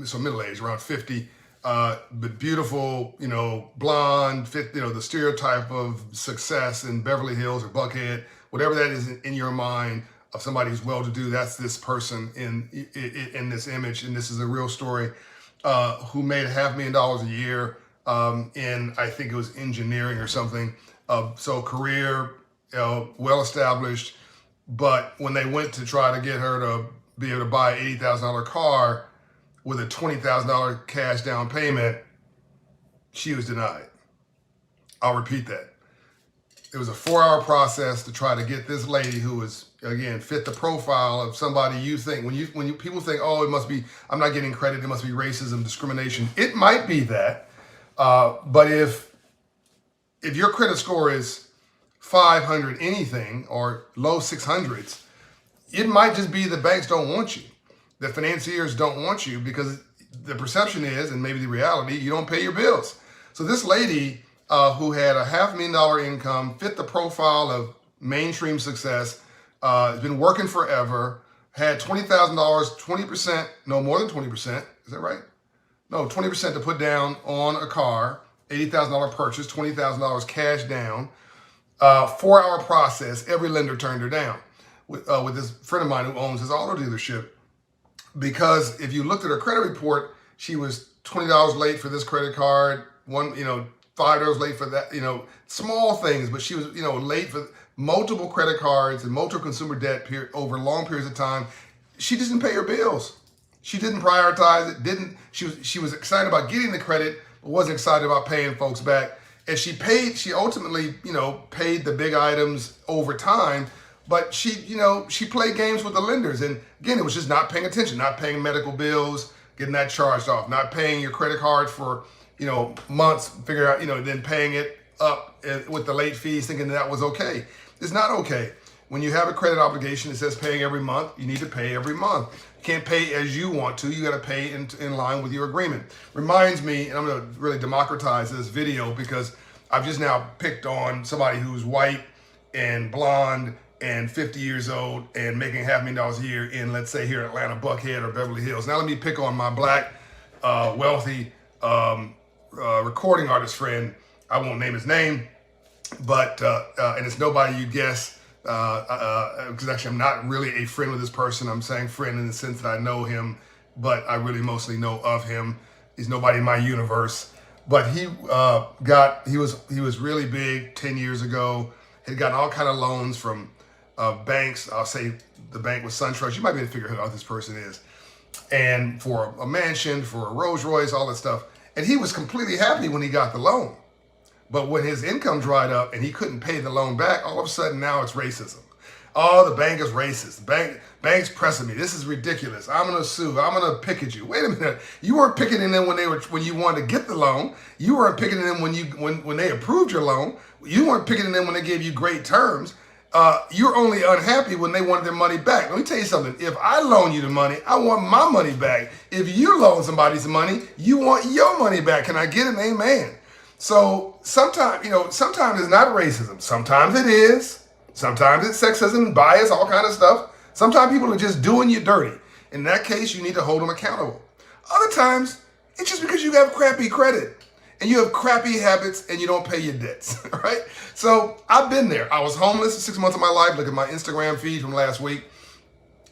so middle-aged, around 50, but beautiful, blonde, fit, the stereotype of success in Beverly Hills or Buckhead, whatever that is in your mind of somebody who's well-to-do. That's this person in this image, and this is a real story. Who made $500,000 a year in, I think it was engineering or something. So career, well-established, but when they went to try to get her to be able to buy an $80,000 car with a $20,000 cash down payment, she was denied. I'll repeat that. It was a 4-hour process to try to get this lady who was, again, fit the profile of somebody you think, when people think, oh, it must be, I'm not getting credit, it must be racism, discrimination. It might be that, but if your credit score is 500 anything or low 600s, it might just be the banks don't want you. The financiers don't want you because the perception is, and maybe the reality, you don't pay your bills. So this lady who had a $500,000 income, fit the profile of mainstream success, has been working forever, had $20,000, 20%, no more than 20%, is that right? No, 20% to put down on a car, $80,000 purchase, $20,000 cash down, 4-hour process, every lender turned her down. With this friend of mine who owns his auto dealership, because if you looked at her credit report, she was $20 late for this credit card, $5 late for that, small things, but she was, late for multiple credit cards and multiple consumer debt over long periods of time. She didn't pay her bills. She didn't prioritize it, she was excited about getting the credit, but wasn't excited about paying folks back. And she ultimately, paid the big items over time, but she played games with the lenders. And again, it was just not paying attention, not paying medical bills, getting that charged off, not paying your credit card for, months, figure out, then paying it up with the late fees, thinking that was okay. It's not okay. When you have a credit obligation that says paying every month, you need to pay every month. You can't pay as you want to. You got to pay in line with your agreement. Reminds me, and I'm going to really democratize this video because I've just now picked on somebody who's white and blonde and 50 years old and making $500,000 a year in, let's say, here in Atlanta, Buckhead or Beverly Hills. Now let me pick on my black, wealthy recording artist friend. I won't name his name, but and it's nobody you guess, because actually I'm not really a friend with this person. I'm saying friend in the sense that I know him, but I really mostly know of him. He's nobody in my universe. But he was really big 10 years ago. Had gotten all kind of loans from banks. I'll say the bank was SunTrust. You might be able to figure out who this person is. And for a mansion, for a Rolls Royce, all that stuff. And he was completely happy when he got the loan. But when his income dried up and he couldn't pay the loan back, all of a sudden now it's racism. Oh, the bank is racist. Bank's pressing me. This is ridiculous. I'm gonna sue. I'm gonna picket you. Wait a minute. You weren't picketing them when you wanted to get the loan. You weren't picketing them when they approved your loan. You weren't picketing them when they gave you great terms. You're only unhappy when they wanted their money back. Let me tell you something. If I loan you the money, I want my money back. If you loan somebody some money, you want your money back. Can I get an amen? So sometimes it's not racism. Sometimes it is. Sometimes it's sexism, bias, all kind of stuff. Sometimes people are just doing you dirty. In that case, you need to hold them accountable. Other times, it's just because you have crappy credit and you have crappy habits and you don't pay your debts, right? So I've been there. I was homeless for 6 months of my life. Look at my Instagram feed from last week.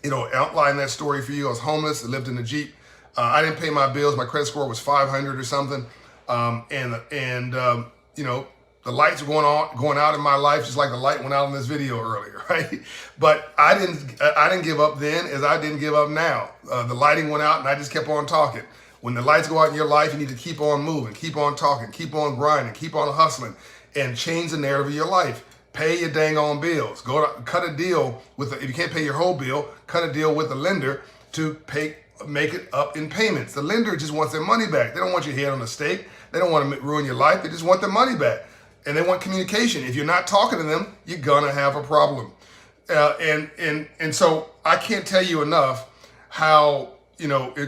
Outline that story for you. I was homeless. I lived in a Jeep. I didn't pay my bills. My credit score was 500 or something. The lights were going out in my life, just like the light went out in this video earlier, right? But I didn't give up then, as I didn't give up now. The lighting went out, and I just kept on talking. When the lights go out in your life, you need to keep on moving, keep on talking, keep on grinding, keep on hustling, and change the narrative of your life. Pay your dang on bills. Cut a deal if you can't pay your whole bill, cut a deal with the lender to make it up in payments. The lender just wants their money back. They don't want your head on a stake. They don't want to ruin your life. They just want their money back. And they want communication. If you're not talking to them, you're gonna have a problem. And so I can't tell you enough how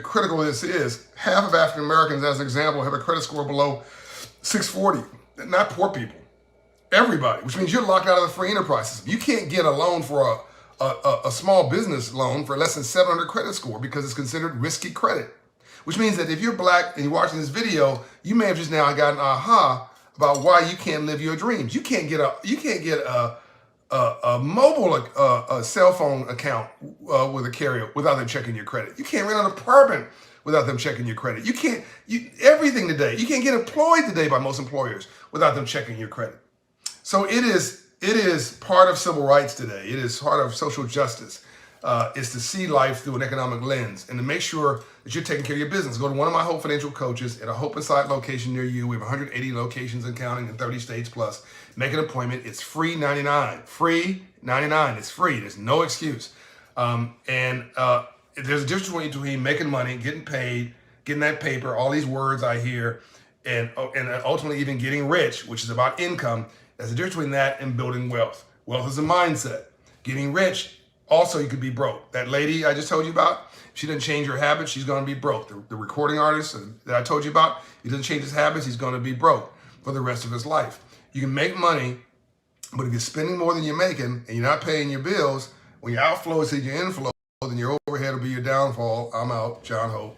critical this is. Half of African Americans, as an example, have a credit score below 640. Not poor people. Everybody, which means you're locked out of the free enterprise system. You can't get a loan for a small business loan for less than 700 credit score because it's considered risky credit. Which means that if you're black and you're watching this video, you may have just now gotten aha about why you can't live your dreams. You can't get a mobile a cell phone account with a carrier without them checking your credit. You can't rent an apartment without them checking your credit. You can't everything today. You can't get employed today by most employers without them checking your credit. So it is part of civil rights today. It is part of social justice. Is to see life through an economic lens and to make sure that you're taking care of your business. Go to one of my Hope Financial coaches at a Hope Inside location near you. We have 180 locations and counting in 30 states plus. Make an appointment. It's free 99. Free 99. It's free. There's no excuse. There's a difference between making money, getting paid, getting that paper, all these words I hear, and ultimately even getting rich, which is about income. There's a difference between that and building wealth. Wealth is a mindset. Getting rich, also, you could be broke. That lady I just told you about, if she doesn't change her habits, she's going to be broke. The recording artist that I told you about, he doesn't change his habits, he's going to be broke for the rest of his life. You can make money, but if you're spending more than you're making and you're not paying your bills, when your outflow exceeds your inflow, then your overhead will be your downfall. I'm out. John Hope.